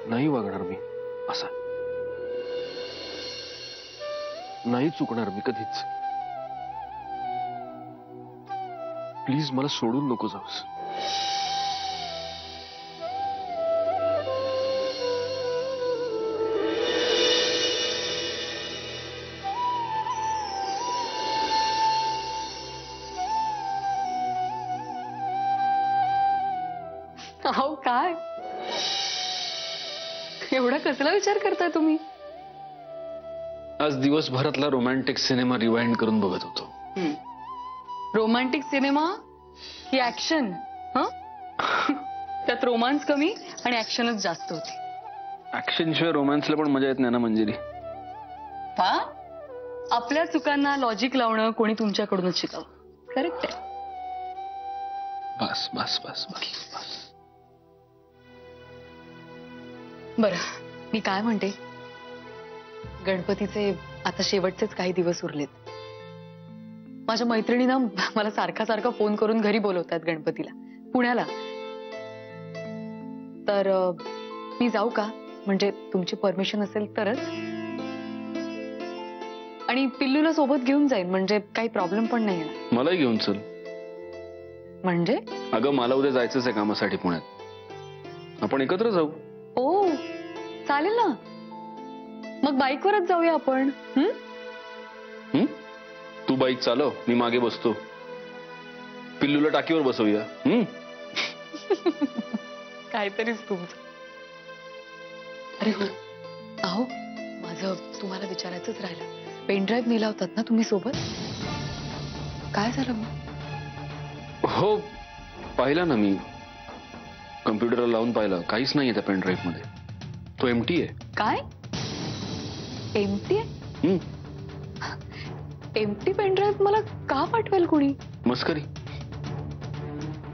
नाही वागणार मी असा, नाही चुकणार मी कधीच. प्लीज मला सोडून नको जाऊस. अहो काय एवढा कसला विचार करताय तुम्ही? आज दिवसभरातला रोमॅन्टिक सिनेमा रिवाइंड करून बघत होतो. रोमॅन्टिक सिनेमा की ऍक्शन? त्यात रोमांस कमी आणि ऍक्शनच जास्त होती. ऍक्शन शिवाय रोमॅन्सला पण मजा येत नाही ना मंजिरी. आपल्या चुकांना लॉजिक लावणं कोणी तुमच्याकडूनच शिकावं. करेक्ट आहे. बस बस बस बस बस. बरं, मी काय म्हणते, गणपतीचे आता शेवटचेच काही दिवस उरलेत. माझ्या मैत्रिणीनं मला सारखा सारखा फोन करून घरी बोलवतात गणपतीला, पुण्याला. तर मी जाऊ का? म्हणजे तुमची परमिशन असेल तरच. आणि पिल्लूला सोबत घेऊन जाईन, म्हणजे काही प्रॉब्लेम पण नाही येणार. मलाही घेऊन चल. म्हणजे? अगं मला उद्या जायचंच आहे कामासाठी पुण्यात. आपण एकत्र जाऊ. ओ चालेल ना, मग बाईकवरच जाऊया आपण. तू बाईक चालव, मी मागे बसतो. पिल्लूला टाकीवर बसवूया. काहीतरीच तुमचं. अरे हो, अहो माझं तुम्हाला विचारायचंच राहिलं. पेनड्राईव्ह नेला होतात ना तुम्ही सोबत? काय झालं मग? हो, पाहिला ना मी. कम्प्युटरला लावून पाहिलं, काहीच नाहीये त्या पेनड्राईव्ह मध्ये. तो एम्प्टी आहे. काय? एम्प्टी आहे? एम्प्टी पेनड्राईव्ह मला का पाठवेल कोणी? मस्करी.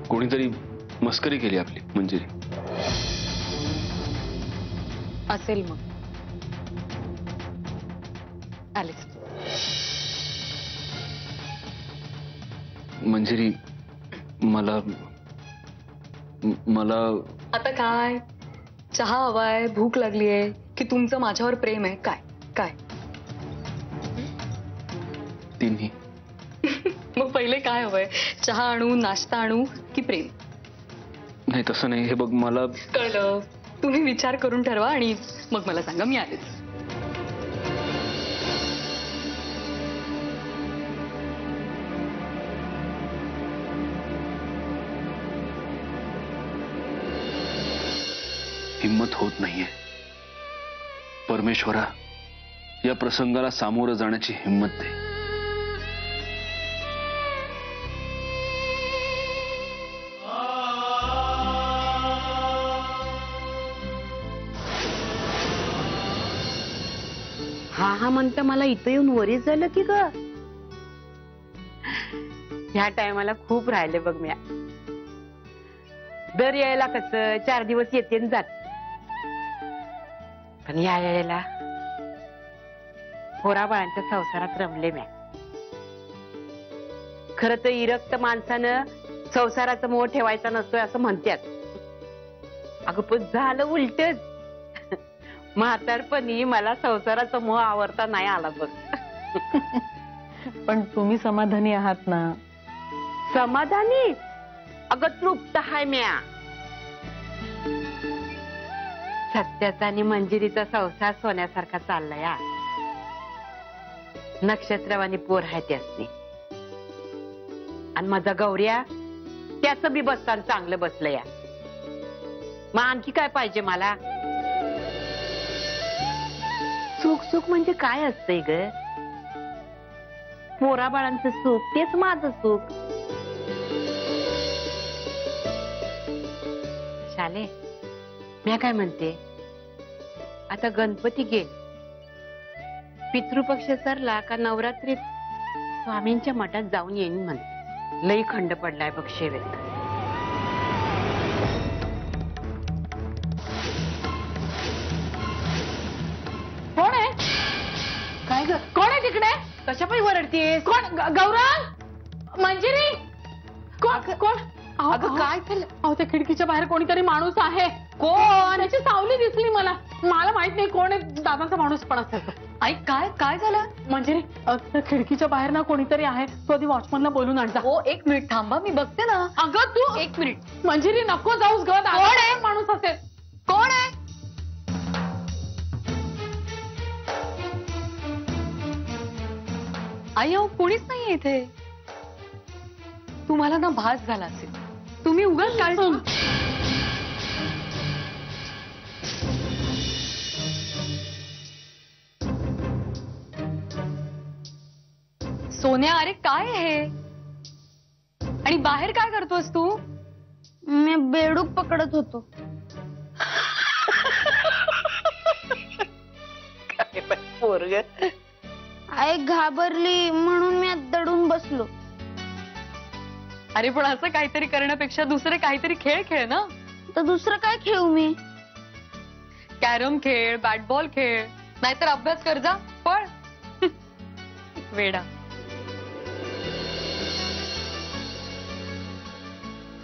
कोणीतरी मस्करी केली आपली मंजिरी. असेल मग. आलेच. मंजिरी, मला आता काय? चहा हवाय, भूक लागलीये, की तुमचं माझ्यावर प्रेम आहे? काय काय? तिन्ही. मग पहिले काय हवंय? चहा आणू, नाश्ता आणू की प्रेम? नाही तसं नाही. हे बघ, मला कळलं. तुम्ही विचार करून ठरवा आणि मग मला सांगा. मी आलेच. हिम्मत होत नाहीये. परमेश्वरा, या प्रसंगाला सामोरं जाण्याची हिम्मत दे. हा म्हणता मला इथं येऊन वरीच झालं की ग. ह्या टायमाला खूप राहिले बघ. म्या दर यायला कसं 4 दिवस येते न जात, पण या यायला पोराबाळांच्या संसारात रमले म्या. खरं तर इरक्त माणसानं संसाराचा मोह ठेवायचा नसतोय असं म्हणतात. अगं पण झालं उलटच. म्हातारपणी मला संसाराचा मोह आवरता नाही आला बघ. पण तुम्ही समाधानी आहात ना? समाधानी? अगं तृप्त हाय म्या. सत्याचा आणि मंजिरीचा संसार सोन्यासारखा चाललाय. नक्षत्रवाणी पोर आहे त्यासनी. आणि माझा गौऱ्या त्याचं बी बसतान चांगलं बसलं या. मग आणखी काय पाहिजे मला? सुख सुख म्हणजे काय असतंय ग? पोराबाळांचं सुख तेच माझं सुख. शाले, मी काय म्हणते, आता गणपती गेल, पितृपक्ष सरला का नवरात्रीत स्वामींच्या मठात जाऊन येईन म्हण. लई खंड पडलाय बघ शेवेत. कोण आहे? काय ग? कोण आहे तिकडे? कशा पायी वरडतीये? कोण? गौरव? मंजिरी? कोण? कोण? अगं काय झालं? अहो त्या खिडकीच्या बाहेर कोणीतरी माणूस आहे. कोण? त्याची सावली दिसली मला. मला माहित नाही कोण आहे. दादाचा माणूस पण असेल. आई काय काय झालं? म्हणजे त्या खिडकीच्या बाहेर ना कोणीतरी आहे. तो आधी वॉचमनला बोलून आणजा. हो 1 मिनिट थांबा, मी बघते ना. अगं तू 1 मिनिट. मंजिरी नको जाऊस ग. कोण आहे? माणूस असेल. कोण आहे? आई अहो कुणीच नाहीये इथे. तुम्हाला ना भास झाला असेल. तुम्ही उगाच काळजी. सोन्या अरे काय आहे आणि बाहेर काय करतोस तू? मी बेडूक पकडत होतो. काय बाई पोरग. आई घाबरली म्हणून मी आत दडून बसलो. अरे पण असं काहीतरी करण्यापेक्षा दुसरे काहीतरी खेळ खेळ ना. तर दुसरं काय खेळू मी? कॅरम खेळ, बॅट बॉल खेळ, नाहीतर अभ्यास कर जा. पळ. वेडा.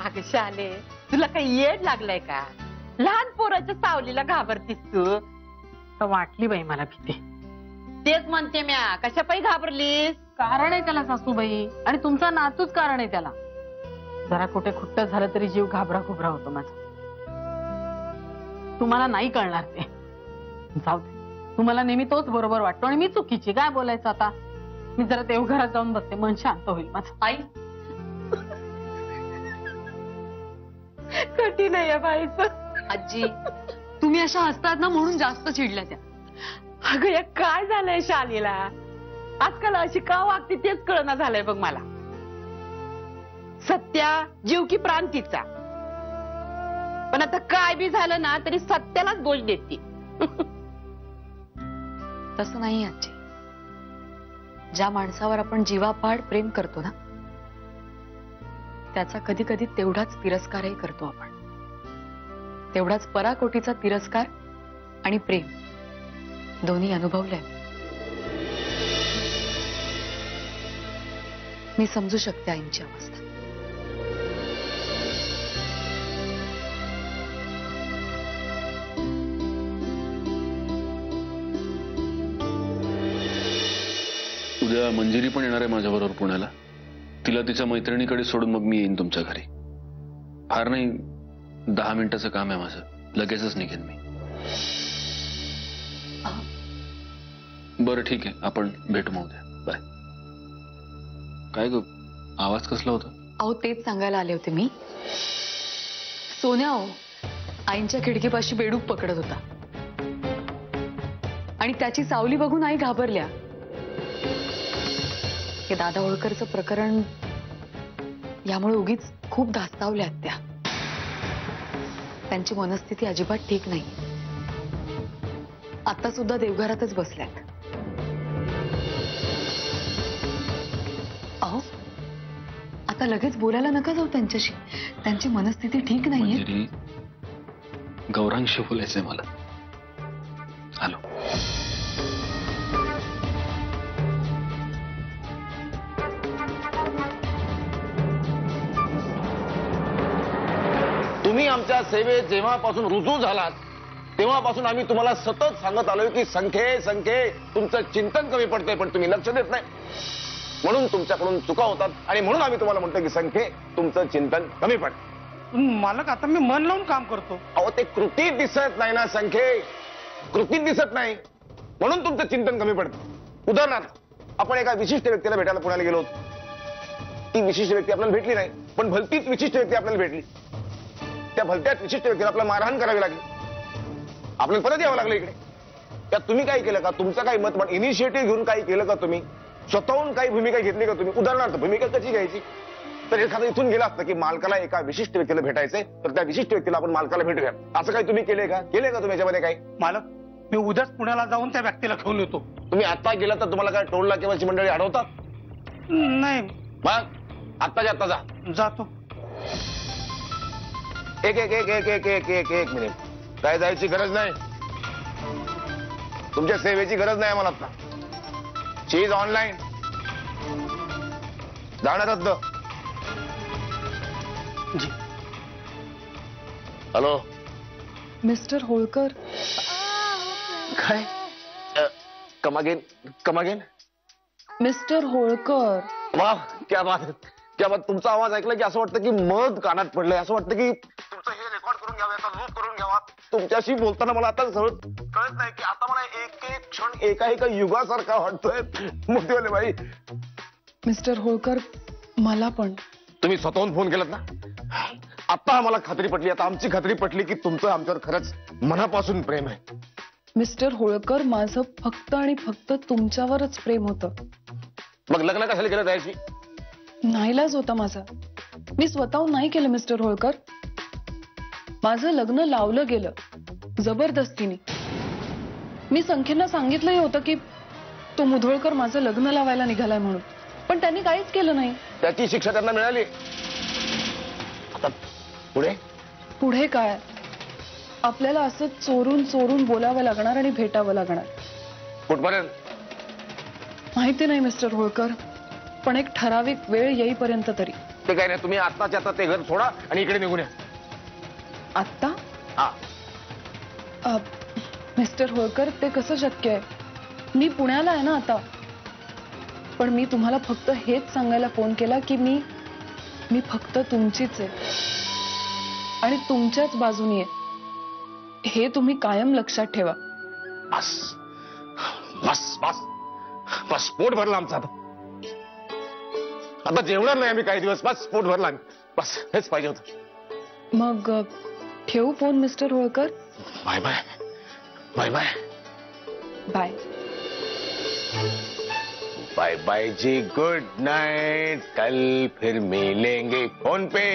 अगं शाले, तुला काही येड लागलाय का? लहान पोराच्या सावलीला घाबरतीस तू? तर वाटली बाई मला भीती. तेच म्हणते म्या, कशा पायी घाबरलीस? कारण आहे त्याला सासूबाई. आणि तुमचा नातूच कारण आहे त्याला. जरा कुठे खुट्ट झालं तरी जीव घाबरा घुबरा होतो माझा. तुम्हाला नाही कळणार ते. जाऊ दे. तुम्हाला नेहमी तोच बरोबर वाटतो आणि मी चुकीची. काय बोलायचं आता. मी जरा देवघरात जाऊन बसते. मन शांत होईल माझं. आई कठीण आहे बाईच. आजी तुम्ही अशा हसतात ना म्हणून जास्त चिडल्या त्या. अगं या काय झालंय शालीला? आजकाल अशी का वागते तेच कळना झालंय बघ मला. सत्या जीव की प्राण तिचा. पण आता काय बी झालं ना तरी सत्यालाच दोष देते. तसं नाही आजी. ज्या माणसावर आपण जीवापाड प्रेम करतो ना त्याचा कधी कधी तेवढाच तिरस्कारही करतो आपण. तेवढाच पराकोटीचा तिरस्कार आणि प्रेम दोन्ही अनुभवलंय. मी समजू शकते आईंची अवस्था. उद्या मंजिरी पण येणार आहे माझ्याबरोबर पुण्याला. तिला तिच्या मैत्रिणीकडे सोडून मग मी येईन तुमच्या घरी. फार नाही 10 मिनिटाचं काम आहे माझं. लगेचच निघेन मी. बरं ठीक आहे, आपण भेटू मग उद्या. बाय. काय ग आवाज कसला होता? अहो तेच सांगायला आले होते मी. सोन्या हो आईंच्या खिडकीपाशी बेडूक पकडत होता आणि त्याची सावली बघून आई घाबरल्या. हे दादा होळकरचं प्रकरण यामुळे उगीच खूप धास्तावल्यात त्या. त्यांची मनस्थिती अजिबात ठीक नाही. आता सुद्धा देवघरातच बसल्यात. अहो आता लगेच बोलायला नका जाऊ त्यांच्याशी. त्यांची मनस्थिती ठीक नाहीये. मंजिरी गौरांशी बोलायचंय मला. हॅलो. तुम्ही आमच्या सेवेत जेव्हापासून रुजू झालात तेव्हापासून आम्ही तुम्हाला सतत सांगत आलोय की संख्ये तुमचं चिंतन कमी पडतंय पण तुम्ही लक्ष देत नाही. म्हणून तुमच्याकडून चुका होतात आणि म्हणून आम्ही तुम्हाला म्हणतो की संख्ये तुमचं चिंतन कमी पडतं. मालक आता मी मन लावून काम करतो. अहो ते कृतीत दिसत नाही ना. संख्ये कृतीत दिसत नाही म्हणून तुमचं चिंतन कमी पडतं. उदाहरणार्थ आपण एका विशिष्ट व्यक्तीला भेटायला पुण्याला गेलो होतो. ती विशिष्ट व्यक्ती आपल्याला भेटली नाही पण भलतीच विशिष्ट व्यक्ती आपल्याला भेटली. त्या भलत्याच विशिष्ट व्यक्तीला आपल्याला मारहाण करावी लागली. आपल्याला परत यावं लागलं इकडे. त्यात तुम्ही काय केलं का? तुमचं काही मत इनिशिएटिव्ह घेऊन काही केलं का? तुम्ही स्वतःहून काही भूमिका घेतली का? तुम्ही उदाहरणार्थ भूमिका कशी घ्यायची तर एखादं इथून गेला असतं की मालकाला एका विशिष्ट व्यक्तीला भेटायचंय तर त्या विशिष्ट व्यक्तीला आपण मालकाला भेटूया. असं काही तुम्ही केलंय का? केलंय का तुम्ही याच्यामध्ये काही? मालक मी उद्याच पुण्याला जाऊन त्या व्यक्तीला घेऊन येतो. तुम्ही आता गेला तर तुम्हाला काय टोल नाक्यावरची मंडळी अडवतात? नाही मग आत्ताच्या आत्ता जा. जातो. एक मिनिट. काय जायची गरज नाही. तुमच्या सेवेची गरज नाही आम्हाला आता. शी इज ऑनलाईन. जाणार रद्द. जी. हॅलो. मिस्टर होळकर, काय? कमागेन. मिस्टर होळकर. वा, क्या बात है, क्या बात. तुमचा आवाज ऐकला की असं वाटतं की मध कानात पडलंय. असं वाटतं की तुमचं हे रेकॉर्ड करून घ्यावं, याचा लूप करून घ्यावा. तुमच्याशी बोलताना मला आता कळत नाही की आता मला एक एक क्षण एका युगासारखा वाटतोय. मोठीवाले बाई. मिस्टर होळकर, मला पण. तुम्ही स्वतःहून फोन केलात ना, आता आम्हाला खात्री पटली. आता आमची खात्री पटली की तुमचं आमच्यावर खरंच मनापासून प्रेम आहे. मिस्टर होळकर, माझं फक्त आणि फक्त तुमच्यावरच प्रेम होतं. मग लग्न कशाला केलं त्याशी? नाईलाज होता माझा. मी स्वतःहून नाही केलं मिस्टर होळकर. माझं लग्न लावलं गेलं जबरदस्तीने. मी संख्येना सांगितलंही होतं की तो मुधोळकर माझं लग्न लावायला निघालाय म्हणून, पण त्यांनी काहीच केलं नाही. त्याची शिक्षा त्यांना मिळाली. आता पुढे पुढे काय? आपल्याला असं चोरून चोरून बोलावं लागणार आणि भेटावं लागणार. कुठपर्यंत माहिती नाही मिस्टर होळकर, पण एक ठराविक वेळ येईपर्यंत तरी. ते काय नाही, तुम्ही आत्ताच्या आता ते घर सोडा आणि इकडे निघून या. आत्ता? हा. मिस्टर होळकर, ते कसं शक्य आहे? मी पुण्याला आहे ना आता. पण मी तुम्हाला फक्त हेच सांगायला फोन केला की मी फक्त तुमचीच आहे आणि तुमच्याच बाजूनी आहे. हे तुम्ही कायम लक्षात ठेवा. बस बस बस बस, पोट भरला आमचा. आता जेवणार नाही आम्ही काही दिवस. बस, पोट भरला आम्ही. बस, हेच पाहिजे होतं. मग ठेवू phone mister Holkar? Bye bye. Bye bye. Bye. Bye bye ji, good night. कल फिर मिलेंगे फोन पे.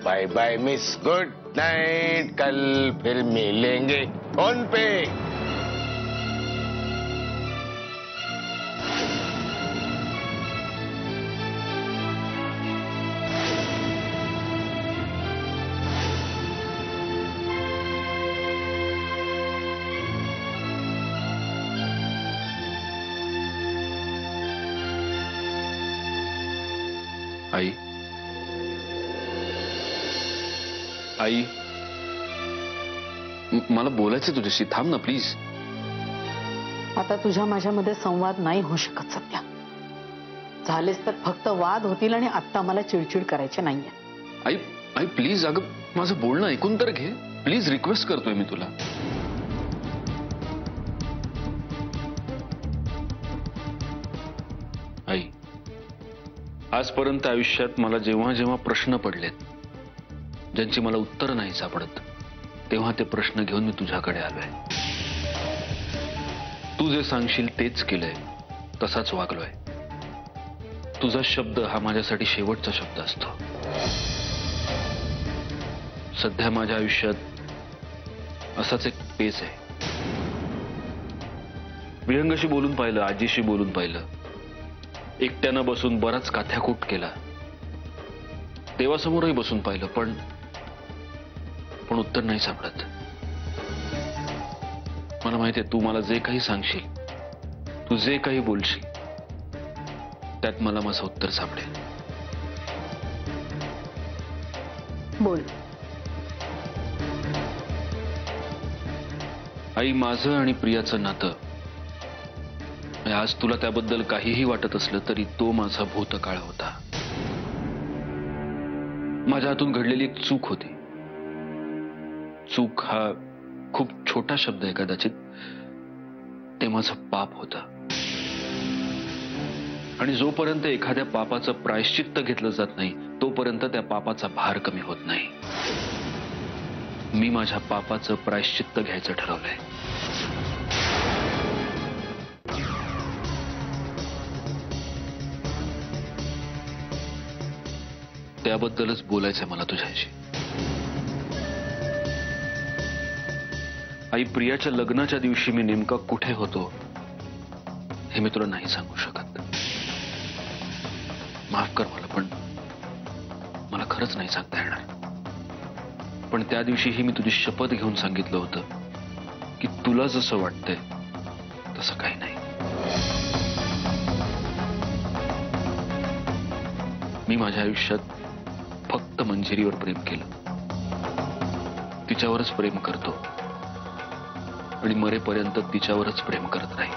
Bye bye miss, good night. कल फिर मिलेंगे फोन पे. आई, आई, मला बोलायचं तुझ्याशी. थांब ना प्लीज. आता तुझ्या माझ्यामध्ये संवाद नाही होऊ शकत सध्या. झालेच तर फक्त वाद होतील आणि आता मला चिडचिड करायची नाहीये. आई, आई प्लीज. अगं माझं बोलणं ऐकून तर घे प्लीज. रिक्वेस्ट करतोय मी तुला. आई, आजपर्यंत आयुष्यात मला जेव्हा जेव्हा प्रश्न पडलेत, ज्यांची मला उत्तर नाही सापडत, तेव्हा ते प्रश्न घेऊन मी तुझ्याकडे आलोय. तू जे सांगशील तेच केलंय, तसाच वागलोय. तुझा शब्द हा माझ्यासाठी शेवटचा शब्द असतो. सध्या माझ्या आयुष्यात असाच एक पेच आहे. विहंगाशी बोलून पाहिलं, आजीशी बोलून पाहिलं, एकट्यानं बसून बराच काथ्याकूट केला, देवासमोरही बसून पाहिलं, पण उत्तर नाही सापडत. मला माहितीये तू मला जे काही सांगशील, तू जे काही बोलशील, त्यात मला माझं उत्तर सापडेल. बोल. आई, माझं आणि प्रियाचं नातं, आज तुला त्याबद्दल काहीही वाटत असलं तरी तो माझा भूतकाळ होता. माझ्या हातून घडलेली एक चूक होती. चूक हा खूप छोटा शब्द आहे कदाचित. ते माझं पाप होतं. आणि जोपर्यंत एखाद्या पापाचं प्रायश्चित्त घेतलं जात नाही, तोपर्यंत त्या पापाचा भार कमी होत नाही. मी माझ्या पापाचं प्रायश्चित्त घ्यायचं ठरवलंय. त्याबद्दलच बोलायचंय मला तुझ्याशी. आई, प्रियाच्या लग्नाच्या दिवशी मी नेमका कुठे होतो हे मी तुला नाही सांगू शकत. माफ कर मला, पण मला खरंच नाही सांगता येणार. पण त्या दिवशीही मी तुझी शपथ घेऊन सांगितलं होतं की तुला जसं वाटतंय तसं काही नाही. मी माझ्या आयुष्यात फक्त फक्त मंजिरीवर प्रेम केलं, तिच्यावरच प्रेम करतो आणि मरेपर्यंत तिच्यावरच प्रेम करत राहील.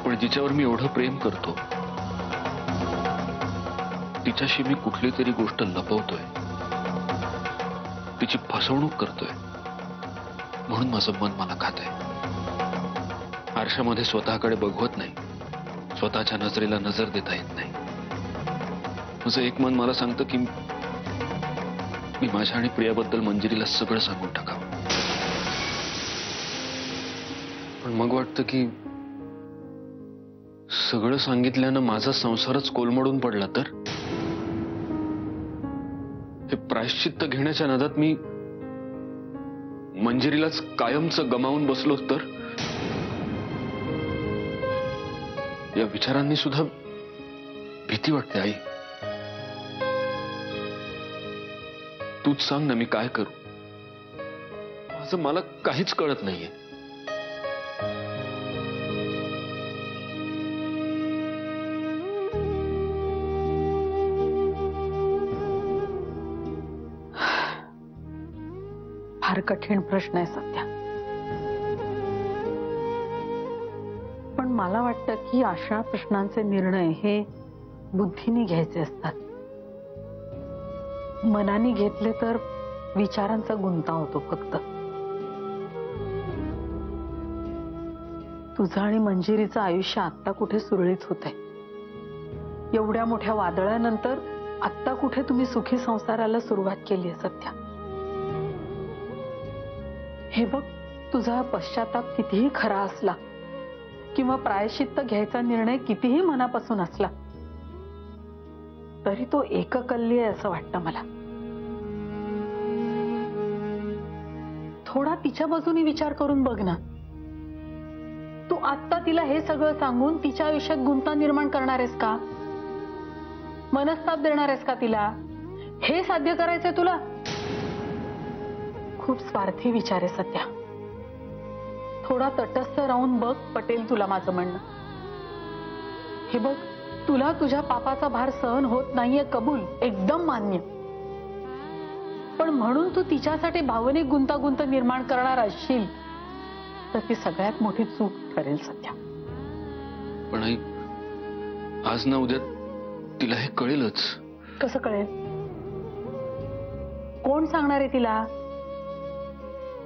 पण जिच्यावर मी एवढं प्रेम करतो तिच्याशी मी कुठली तरी गोष्ट लपवतोय, तिची फसवणूक करतोय, म्हणून माझं मन मला खातंय. आरशामध्ये स्वतःकडे बघवत नाही, स्वतःच्या नजरेला नजर देता येत नाही. माझं एक मन मला सांगतं की मी माझ्या आणि प्रियाबद्दल मंजिरीला सगळं सांगून टाकावं. पण मग वाटतं की सगळं सांगितल्यानं माझा संसारच कोलमडून पडला तर, हे प्रायश्चित्त घेण्याच्या नादात मी मंजिरीलाच कायमचं गमावून बसलो तर, या विचारांनी सुद्धा भीती वाटते. आई, तूच सांग ना, मी काय करू? माझं मला काहीच कळत नाहीये. फार कठीण प्रश्न आहे सध्या, पण मला वाटतं की अशा प्रश्नांचे निर्णय हे बुद्धीने घ्यायचे असतात. मनाने घेतले तर विचारांचा गुंता होतो. फक्त तुझं आणि मंजिरीचं आयुष्य आत्ता कुठे सुरळीत होतंय? एवढ्या मोठ्या वादळानंतर आत्ता कुठे तुम्ही सुखी संसाराला सुरुवात केली आहे सध्या? हे बघ, तुझा पश्चाताप कितीही खरा असला किंवा प्रायश्चित्त घ्यायचा निर्णय कितीही मनापासून असला तरी तो एककल्ली आहे असं वाटतं मला. थोडा तिच्या बाजूने विचार करून बघ ना. तू आत्ता तिला हे सगळं सांगून तिच्या आयुष्यात गुंता निर्माण करणार आहेस का? मनस्ताप देणार आहेस का तिला? हे साध्य करायचंय तुला? खूप स्वार्थी विचार आहे सध्या. थोडा तटस्थ राहून बघ, पटेल तुला माझं म्हणणं. हे बघ, तुला तुझ्या पापाचा भार सहन होत नाहीये, कबूल, एकदम मान्य. पण म्हणून तू तिच्यासाठी भावनिक गुंतागुंत निर्माण करणार असशील तर ती सगळ्यात मोठी चूक ठरेल सध्या. पण आई, आज ना उद्या तिला हे कळेलच. कसं कळेल? कोण सांगणार आहे तिला?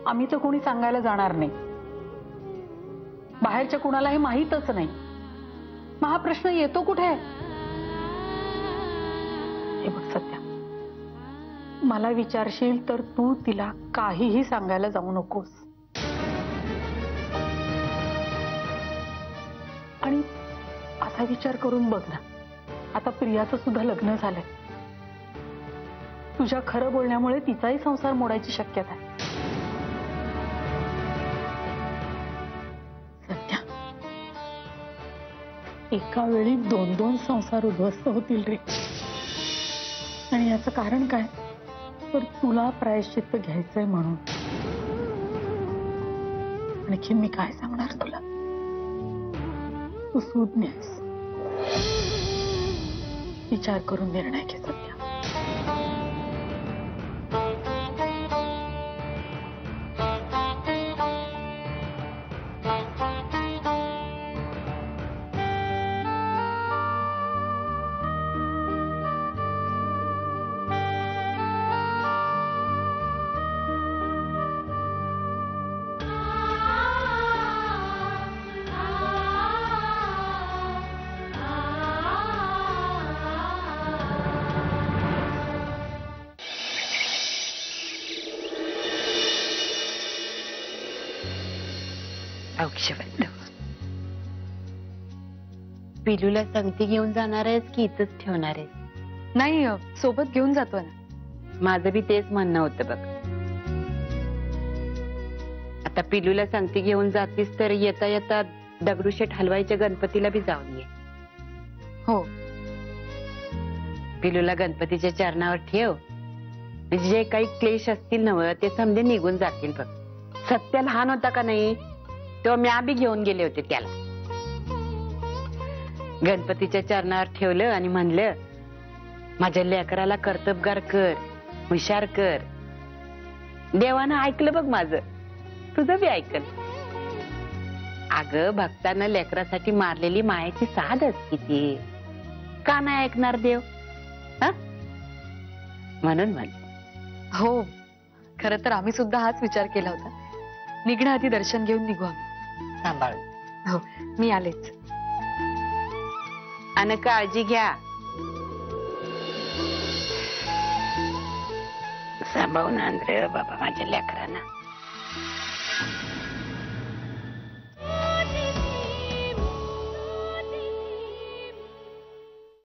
आम्ही तर कोणी सांगायला जाणार नाही. बाहेरच्या कुणाला हे माहीतच नाही. मग हा प्रश्न येतो कुठे? हे बघ सध्या, मला विचारशील तर तू तिला काहीही सांगायला जाऊ नकोस. आणि असा विचार करून बघ ना, आता प्रियाचं सुद्धा लग्न झालंय. तुझ्या खरं बोलण्यामुळे तिचाही संसार मोडायची शक्यता आहे. सध्या एका वेळी 2-2 संसार उद्ध्वस्त होतील रे. आणि याचं कारण काय? तर तुला प्रायश्चित्त घ्यायचंय म्हणून. आणखी मी काय सांगणार तुला? तू सुज्ञ आहेस. विचार करून निर्णय घे सध्या. औक्षवंत, पिलूला संगती घेऊन जाणार आहेस की इथंच ठेवणार आहेस? नाही, सोबत घेऊन जातोय ना. माझं बी तेच म्हणणं होतं बघ. आता पिलूला संगती घेऊन जातीस तर येता येता दगडूशेठ हलवाईच्या गणपतीला बी जाऊन ये. हो, पिलूला गणपतीच्या चरणावर ठेव. जे काही क्लेश असतील नव ते समजे निघून जातील बघ. सत्य लहान होता का नाही तेव्हा म्या बी घेऊन गेले होते त्याला. गणपतीच्या चरणावर ठेवलं आणि म्हणलं माझ्या लेकराला कर्तबगार कर, हुशार कर. देवानं ऐकलं बघ माझं, तुझं बी ऐकल. अगं भक्तानं लेकरासाठी मारलेली मायेची साध असते ती. का नाही ऐकणार देव? हा? म्हणून म्हण. हो, खरं तर आम्ही सुद्धा हाच विचार केला होता. निघण्याआधी दर्शन घेऊन निघू आम्ही. सांभाळ. हो, मी आलेच. आणि काळजी घ्या. सांभाळून आण रे बाबा माझ्या लेकरांना.